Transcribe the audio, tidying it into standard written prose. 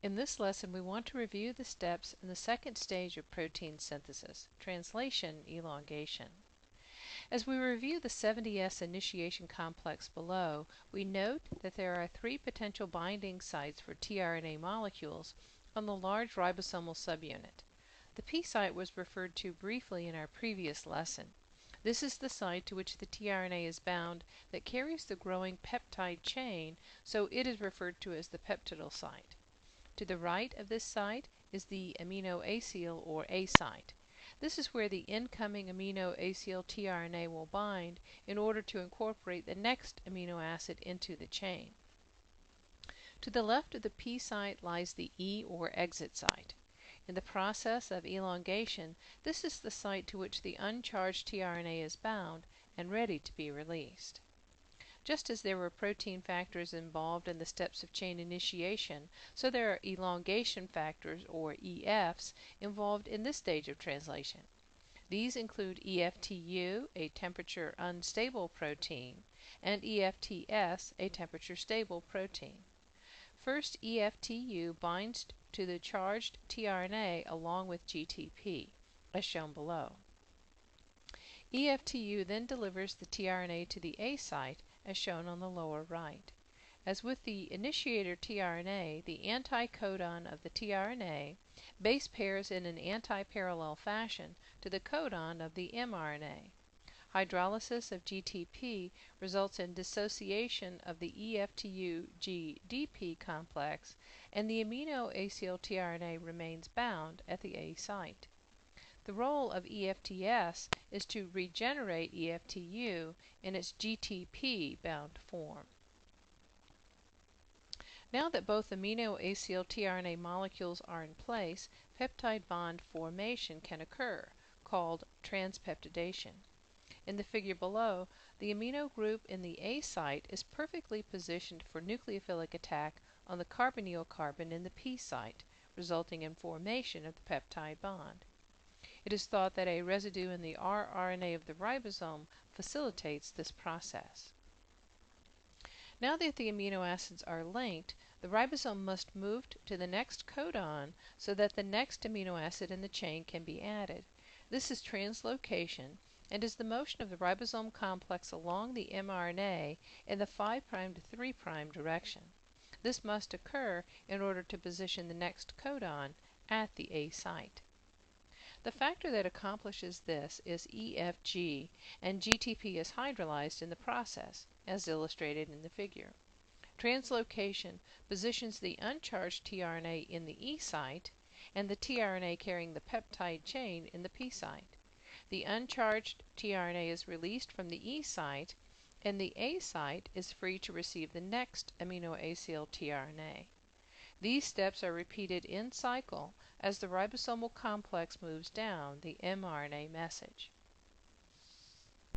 In this lesson, we want to review the steps in the second stage of protein synthesis, translation elongation. As we review the 70S initiation complex below, we note that there are 3 potential binding sites for tRNA molecules on the large ribosomal subunit. The P site was referred to briefly in our previous lesson. This is the site to which the tRNA is bound that carries the growing peptide chain, so it is referred to as the peptidyl site. To the right of this site is the aminoacyl or A site. This is where the incoming aminoacyl tRNA will bind in order to incorporate the next amino acid into the chain. To the left of the P site lies the E or exit site. In the process of elongation, this is the site to which the uncharged tRNA is bound and ready to be released. Just as there were protein factors involved in the steps of chain initiation, so there are elongation factors, or EFs, involved in this stage of translation. These include EFTU, a temperature unstable protein, and EFTS, a temperature stable protein. First, EFTU binds to the charged tRNA along with GTP, as shown below. EFTU then delivers the tRNA to the A site, as shown on the lower right. As with the initiator tRNA, the anticodon of the tRNA base pairs in an antiparallel fashion to the codon of the mRNA. Hydrolysis of GTP results in dissociation of the EFTU-GDP complex, and the aminoacyl tRNA remains bound at the A site. The role of EFTS is to regenerate EFTU in its GTP-bound form. Now that both aminoacyl tRNA molecules are in place, peptide bond formation can occur, called transpeptidation. In the figure below, the amino group in the A site is perfectly positioned for nucleophilic attack on the carbonyl carbon in the P site, resulting in formation of the peptide bond. It is thought that a residue in the rRNA of the ribosome facilitates this process. Now that the amino acids are linked, the ribosome must move to the next codon so that the next amino acid in the chain can be added. This is translocation and is the motion of the ribosome complex along the mRNA in the 5' to 3' direction. This must occur in order to position the next codon at the A site. The factor that accomplishes this is EFG, and GTP is hydrolyzed in the process, as illustrated in the figure. Translocation positions the uncharged tRNA in the E site and the tRNA carrying the peptide chain in the P site. The uncharged tRNA is released from the E site, and the A site is free to receive the next aminoacyl tRNA. These steps are repeated in cycle as the ribosomal complex moves down the mRNA message.